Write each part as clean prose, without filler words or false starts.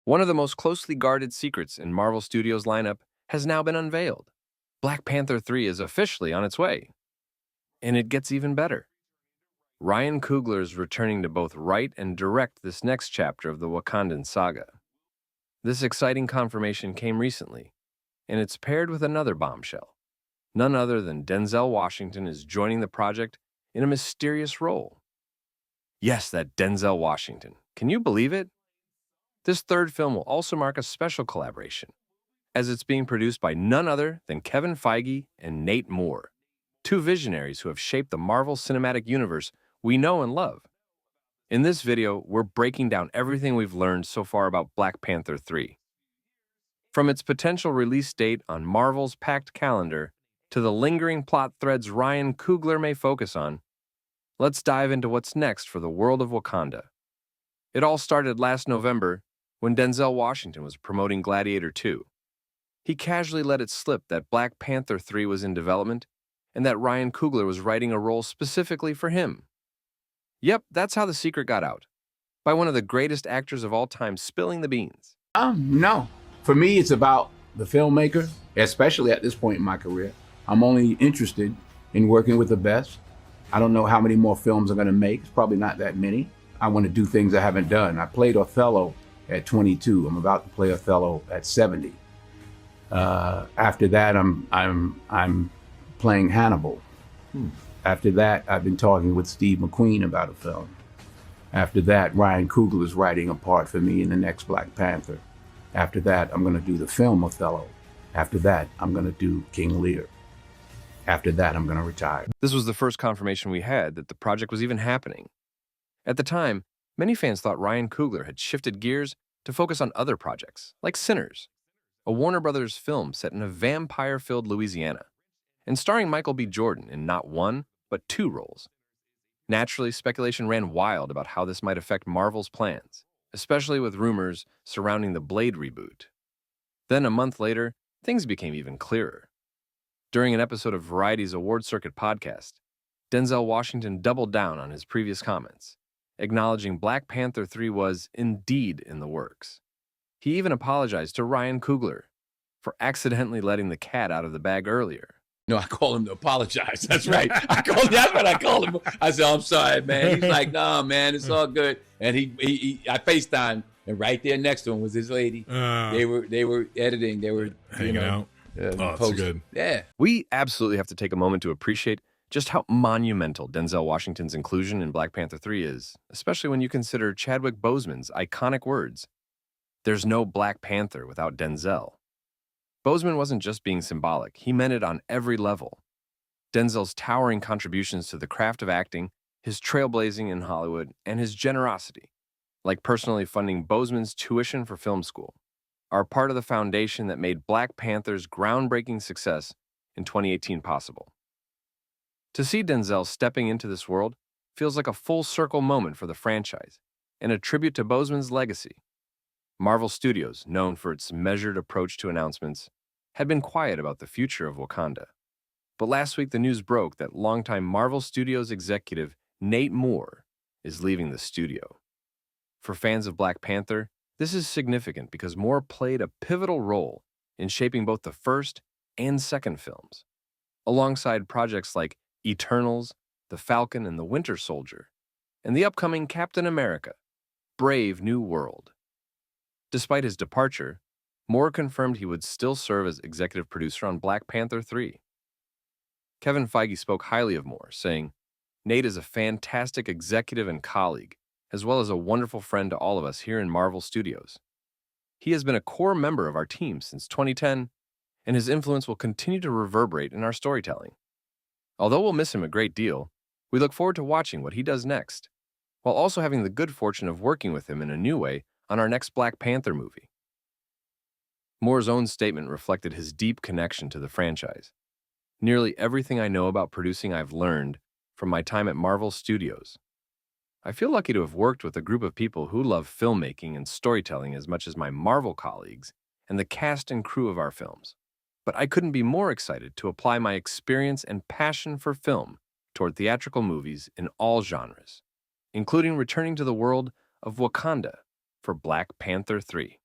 One of the most closely guarded secrets in Marvel Studios' lineup has now been unveiled. Black Panther 3 is officially on its way. And it gets even better. Ryan Coogler is returning to both write and direct this next chapter of the Wakandan saga. This exciting confirmation came recently, and it's paired with another bombshell. None other than Denzel Washington is joining the project in a mysterious role. Yes, that Denzel Washington. Can you believe it? This third film will also mark a special collaboration, as it's being produced by none other than Kevin Feige and Nate Moore, two visionaries who have shaped the Marvel Cinematic Universe we know and love. In this video, we're breaking down everything we've learned so far about Black Panther 3. From its potential release date on Marvel's packed calendar to the lingering plot threads Ryan Coogler may focus on, let's dive into what's next for the world of Wakanda. It all started last November when Denzel Washington was promoting Gladiator 2. He casually let it slip that Black Panther 3 was in development and that Ryan Coogler was writing a role specifically for him. Yep, that's how the secret got out, by one of the greatest actors of all time spilling the beans. No. For me, it's about the filmmaker, especially at this point in my career. I'm only interested in working with the best. I don't know how many more films I'm going to make. It's probably not that many. I want to do things I haven't done. I played Othello at 22. I'm about to play Othello at 70. After that, I'm playing Hannibal. After that, I've been talking with Steve McQueen about a film. After that, Ryan Coogler is writing a part for me in the next Black Panther. After that, I'm going to do the film Othello. After that, I'm going to do King Lear. After that, I'm going to retire. This was the first confirmation we had that the project was even happening. At the time, many fans thought Ryan Coogler had shifted gears to focus on other projects, like Sinners, a Warner Brothers film set in a vampire-filled Louisiana, and starring Michael B. Jordan in not one, but two roles. Naturally, speculation ran wild about how this might affect Marvel's plans, especially with rumors surrounding the Blade reboot. Then, a month later, things became even clearer. During an episode of Variety's Award Circuit podcast, Denzel Washington doubled down on his previous comments, acknowledging Black Panther 3 was indeed in the works. He even apologized to Ryan Coogler for accidentally letting the cat out of the bag earlier. No, I call him to apologize. That's right. That's what I call him. I said, I'm sorry, man. He's like, no, man, it's all good. And I FaceTimed, and right there next to him was his lady. They were editing. They were hanging out. That's good. Yeah. We absolutely have to take a moment to appreciate just how monumental Denzel Washington's inclusion in Black Panther 3 is, especially when you consider Chadwick Boseman's iconic words, "There's no Black Panther without Denzel." Boseman wasn't just being symbolic, he meant it on every level. Denzel's towering contributions to the craft of acting, his trailblazing in Hollywood, and his generosity, like personally funding Boseman's tuition for film school, are part of the foundation that made Black Panther's groundbreaking success in 2018 possible. To see Denzel stepping into this world feels like a full-circle moment for the franchise and a tribute to Boseman's legacy. Marvel Studios, known for its measured approach to announcements, had been quiet about the future of Wakanda. But last week, the news broke that longtime Marvel Studios executive Nate Moore is leaving the studio. For fans of Black Panther, this is significant because Moore played a pivotal role in shaping both the first and second films, alongside projects like Eternals, The Falcon and the Winter Soldier, and the upcoming Captain America, Brave New World. Despite his departure, Moore confirmed he would still serve as executive producer on Black Panther 3. Kevin Feige spoke highly of Moore, saying, "Nate is a fantastic executive and colleague, as well as a wonderful friend to all of us here in Marvel Studios. He has been a core member of our team since 2010, and his influence will continue to reverberate in our storytelling. Although we'll miss him a great deal, we look forward to watching what he does next, while also having the good fortune of working with him in a new way on our next Black Panther movie." Moore's own statement reflected his deep connection to the franchise. "Nearly everything I know about producing I've learned from my time at Marvel Studios. I feel lucky to have worked with a group of people who love filmmaking and storytelling as much as my Marvel colleagues and the cast and crew of our films. But I couldn't be more excited to apply my experience and passion for film toward theatrical movies in all genres, including returning to the world of Wakanda for Black Panther 3.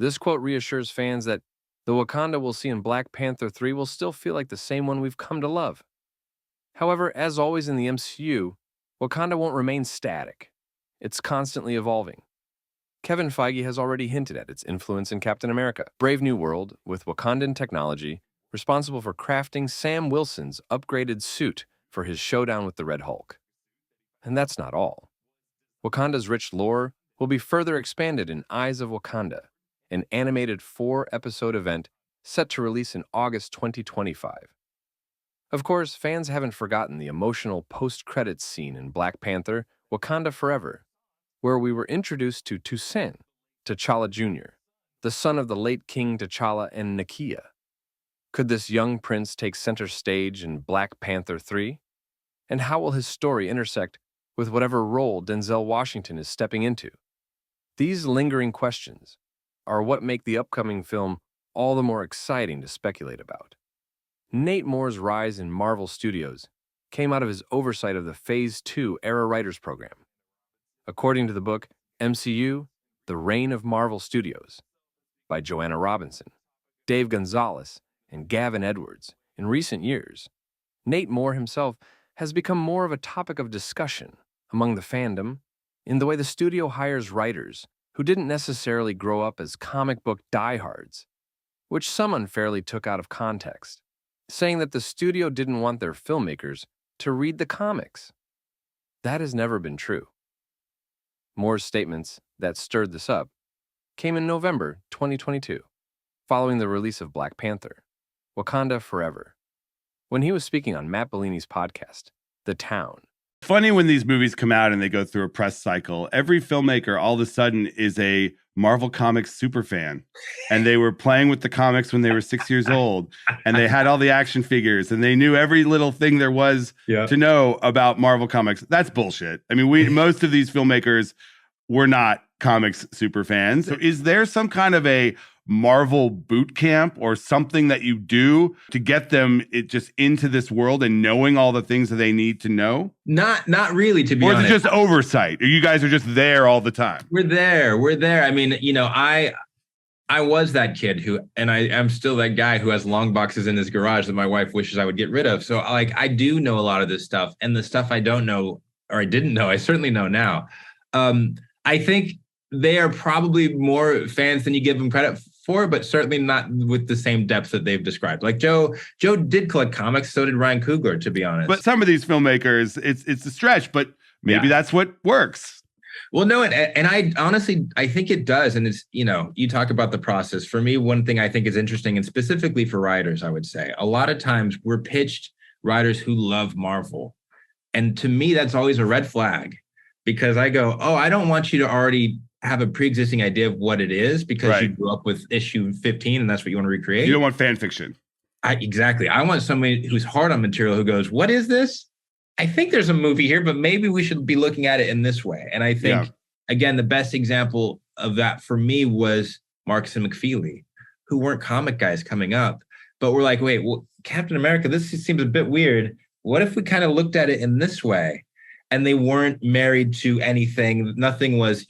This quote reassures fans that the Wakanda we'll see in Black Panther 3 will still feel like the same one we've come to love. However, as always in the MCU, Wakanda won't remain static. It's constantly evolving. Kevin Feige has already hinted at its influence in Captain America, Brave New World, with Wakandan technology responsible for crafting Sam Wilson's upgraded suit for his showdown with the Red Hulk. And that's not all. Wakanda's rich lore will be further expanded in Eyes of Wakanda, an animated 4-episode event set to release in August 2025. Of course, fans haven't forgotten the emotional post-credits scene in Black Panther, Wakanda Forever, where we were introduced to Toussaint, T'Challa Jr., the son of the late King T'Challa and Nakia. Could this young prince take center stage in Black Panther 3? And how will his story intersect with whatever role Denzel Washington is stepping into? These lingering questions are what make the upcoming film all the more exciting to speculate about. Nate Moore's rise in Marvel Studios came out of his oversight of the Phase 2 Era Writers Program. According to the book MCU, The Reign of Marvel Studios by Joanna Robinson, Dave Gonzalez, and Gavin Edwards, in recent years, Nate Moore himself has become more of a topic of discussion among the fandom in the way the studio hires writers who didn't necessarily grow up as comic book diehards, which some unfairly took out of context, saying that the studio didn't want their filmmakers to read the comics. That has never been true. Moore's statements that stirred this up came in November 2022, following the release of Black Panther, Wakanda Forever, when he was speaking on Matt Bellini's podcast, The Town. Funny when these movies come out and they go through a press cycle, every filmmaker all of a sudden is a Marvel Comics super fan. And they were playing with the comics when they were 6 years old. And they had all the action figures and they knew every little thing there was to know about Marvel Comics. That's bullshit. I mean, most of these filmmakers were not comics super fans. So is there some kind of a Marvel boot camp or something that you do to get them just into this world and knowing all the things that they need to know? Not really, to be honest. Or is it just oversight? Or you guys are just there all the time? We're there. I mean, I was that kid who, and I'm still that guy who has long boxes in his garage that my wife wishes I would get rid of. So I do know a lot of this stuff, and the stuff I don't know, or I didn't know, I certainly know now. I think they are probably more fans than you give them credit for, but certainly not with the same depth that they've described. Like Joe did collect comics, so did Ryan Coogler, to be honest. But some of these filmmakers, it's a stretch, but maybe that's what works. Well, no, and I honestly, I think it does. And it's, you talk about the process. For me, one thing I think is interesting, and specifically for writers, I would say, a lot of times we're pitched writers who love Marvel. And to me, that's always a red flag, because I go, I don't want you to already have a pre-existing idea of what it is because you grew up with issue 15 and that's what you want to recreate. You don't want fan fiction. Exactly. I want somebody who's hard on material who goes, what is this? I think there's a movie here, but maybe we should be looking at it in this way. And I think, again, the best example of that for me was Marcus and McFeely, who weren't comic guys coming up, but we're like, wait, well, Captain America, this seems a bit weird. What if we kind of looked at it in this way? And they weren't married to anything. Nothing was,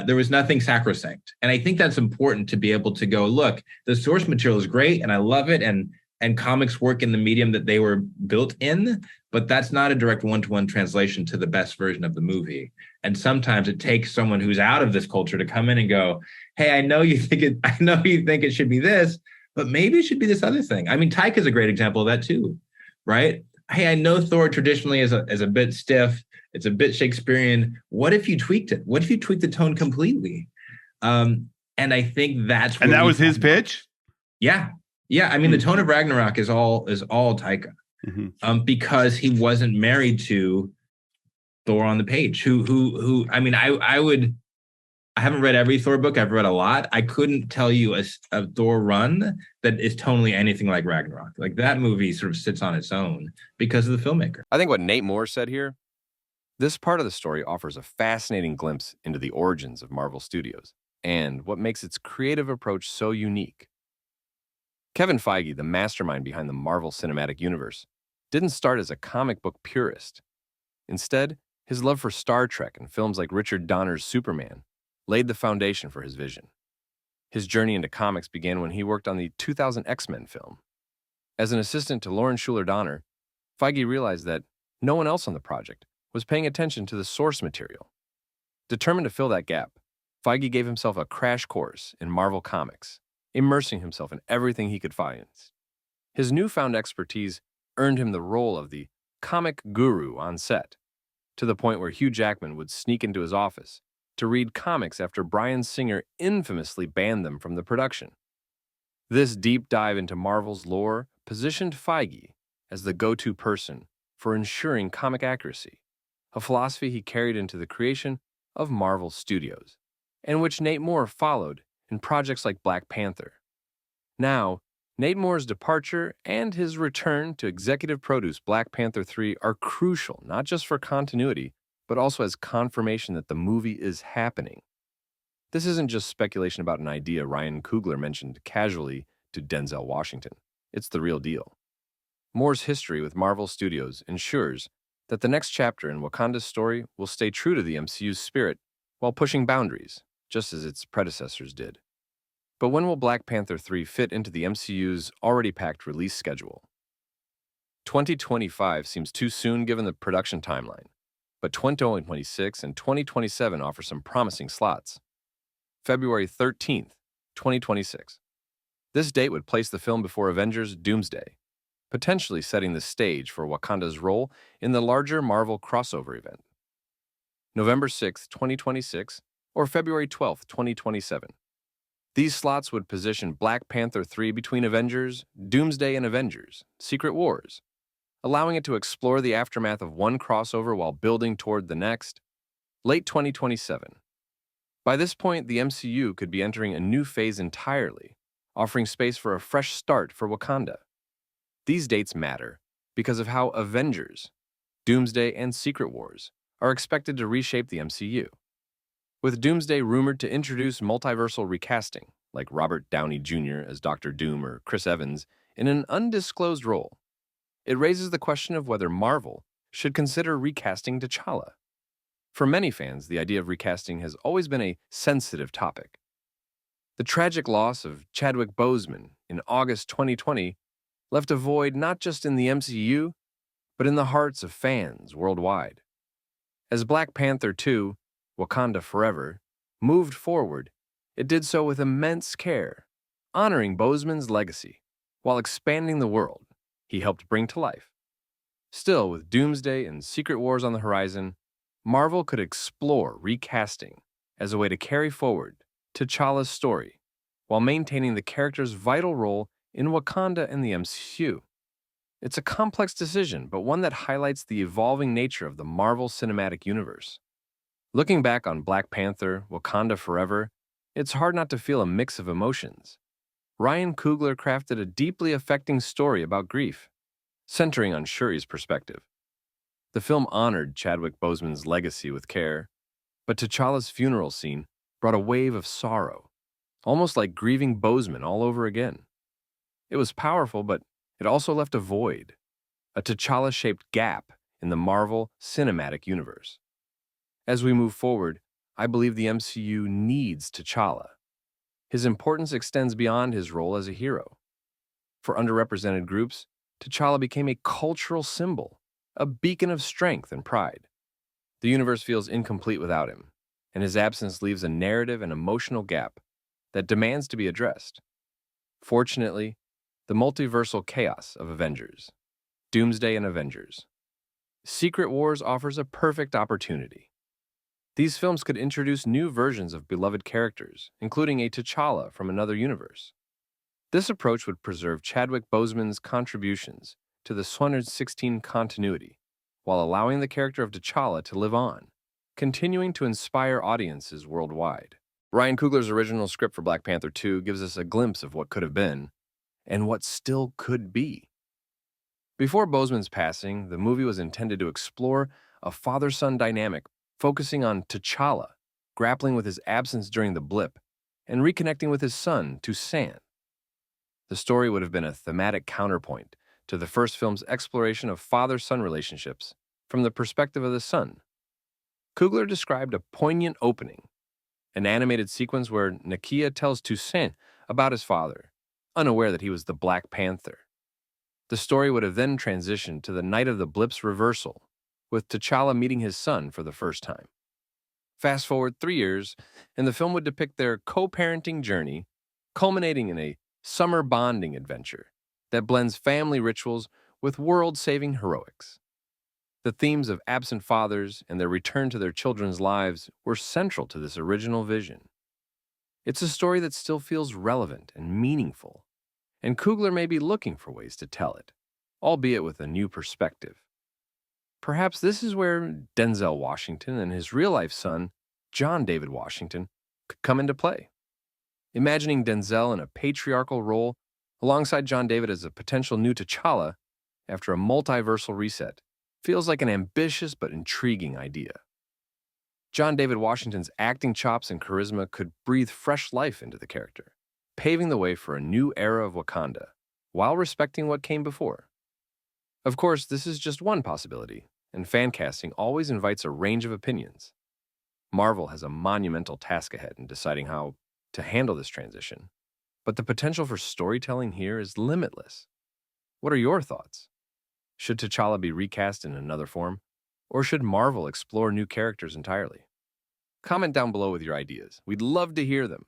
there was nothing sacrosanct. And I think that's important to be able to go, look, the source material is great and I love it. And comics work in the medium that they were built in, but that's not a direct one-to-one translation to the best version of the movie. And sometimes it takes someone who's out of this culture to come in and go, hey, I know you think it should be this, but maybe it should be this other thing. I mean, Taika's a great example of that too, right? Hey, I know Thor traditionally is a bit stiff. It's a bit Shakespearean. What if you tweaked it? What if you tweaked the tone completely? And I think that's and that was his pitch. Yeah. I mean, the tone of Ragnarok is all Taika, because he wasn't married to Thor on the page. Who? I mean, I haven't read every Thor book. I've read a lot. I couldn't tell you a Thor run that is tonally anything like Ragnarok. Like that movie sort of sits on its own because of the filmmaker. I think what Nate Moore said here, this part of the story offers a fascinating glimpse into the origins of Marvel Studios and what makes its creative approach so unique. Kevin Feige, the mastermind behind the Marvel Cinematic Universe, didn't start as a comic book purist. Instead, his love for Star Trek and films like Richard Donner's Superman laid the foundation for his vision. His journey into comics began when he worked on the 2000 X-Men film. As an assistant to Lauren Schuler Donner, Feige realized that no one else on the project was paying attention to the source material. Determined to fill that gap, Feige gave himself a crash course in Marvel Comics, immersing himself in everything he could find. His newfound expertise earned him the role of the comic guru on set, to the point where Hugh Jackman would sneak into his office to read comics after Bryan Singer infamously banned them from the production. This deep dive into Marvel's lore positioned Feige as the go-to person for ensuring comic accuracy, a philosophy he carried into the creation of Marvel Studios, and which Nate Moore followed in projects like Black Panther. Now, Nate Moore's departure and his return to executive produce Black Panther 3 are crucial not just for continuity, but also as confirmation that the movie is happening. This isn't just speculation about an idea Ryan Coogler mentioned casually to Denzel Washington. It's the real deal. Moore's history with Marvel Studios ensures that the next chapter in Wakanda's story will stay true to the MCU's spirit while pushing boundaries, just as its predecessors did. But when will Black Panther 3 fit into the MCU's already packed release schedule? 2025 seems too soon given the production timeline, but 2026 and 2027 offer some promising slots. February 13th, 2026. This date would place the film before Avengers Doomsday, potentially setting the stage for Wakanda's role in the larger Marvel crossover event. November 6th, 2026, or February 12th, 2027. These slots would position Black Panther 3 between Avengers, Doomsday, and Avengers, Secret Wars, allowing it to explore the aftermath of one crossover while building toward the next. Late 2027. By this point, the MCU could be entering a new phase entirely, offering space for a fresh start for Wakanda. These dates matter because of how Avengers, Doomsday, and Secret Wars are expected to reshape the MCU. With Doomsday rumored to introduce multiversal recasting, like Robert Downey Jr. as Dr. Doom or Chris Evans in an undisclosed role, it raises the question of whether Marvel should consider recasting T'Challa. For many fans, the idea of recasting has always been a sensitive topic. The tragic loss of Chadwick Boseman in August 2020 left a void not just in the MCU, but in the hearts of fans worldwide. As Black Panther 2, Wakanda Forever, moved forward, it did so with immense care, honoring Boseman's legacy while expanding the world he helped bring to life. Still, with Doomsday and Secret Wars on the horizon, Marvel could explore recasting as a way to carry forward T'Challa's story while maintaining the character's vital role in Wakanda and the MCU. It's a complex decision, but one that highlights the evolving nature of the Marvel Cinematic Universe. Looking back on Black Panther, Wakanda Forever, it's hard not to feel a mix of emotions. Ryan Coogler crafted a deeply affecting story about grief, centering on Shuri's perspective. The film honored Chadwick Boseman's legacy with care, but T'Challa's funeral scene brought a wave of sorrow, almost like grieving Boseman all over again. It was powerful, but it also left a void, a T'Challa-shaped gap in the Marvel Cinematic Universe. As we move forward, I believe the MCU needs T'Challa. His importance extends beyond his role as a hero. For underrepresented groups, T'Challa became a cultural symbol, a beacon of strength and pride. The universe feels incomplete without him, and his absence leaves a narrative and emotional gap that demands to be addressed. Fortunately, the multiversal chaos of Avengers, Doomsday and Avengers, Secret Wars offers a perfect opportunity. These films could introduce new versions of beloved characters, including a T'Challa from another universe. This approach would preserve Chadwick Boseman's contributions to the 216 continuity, while allowing the character of T'Challa to live on, continuing to inspire audiences worldwide. Ryan Coogler's original script for Black Panther 2 gives us a glimpse of what could have been, and what still could be. Before Boseman's passing, the movie was intended to explore a father-son dynamic focusing on T'Challa, grappling with his absence during the blip, and reconnecting with his son, Toussaint. The story would have been a thematic counterpoint to the first film's exploration of father-son relationships from the perspective of the son. Coogler described a poignant opening, an animated sequence where Nakia tells Toussaint about his father, unaware that he was the Black Panther. The story would have then transitioned to the night of the blip's reversal, with T'Challa meeting his son for the first time. Fast forward 3 years, and the film would depict their co-parenting journey, culminating in a summer bonding adventure that blends family rituals with world-saving heroics. The themes of absent fathers and their return to their children's lives were central to this original vision. It's a story that still feels relevant and meaningful, and Coogler may be looking for ways to tell it, albeit with a new perspective. Perhaps this is where Denzel Washington and his real-life son, John David Washington, could come into play. Imagining Denzel in a patriarchal role alongside John David as a potential new T'Challa after a multiversal reset feels like an ambitious but intriguing idea. John David Washington's acting chops and charisma could breathe fresh life into the character, paving the way for a new era of Wakanda, while respecting what came before. Of course, this is just one possibility, and fan casting always invites a range of opinions. Marvel has a monumental task ahead in deciding how to handle this transition, but the potential for storytelling here is limitless. What are your thoughts? Should T'Challa be recast in another form, or should Marvel explore new characters entirely? Comment down below with your ideas. We'd love to hear them.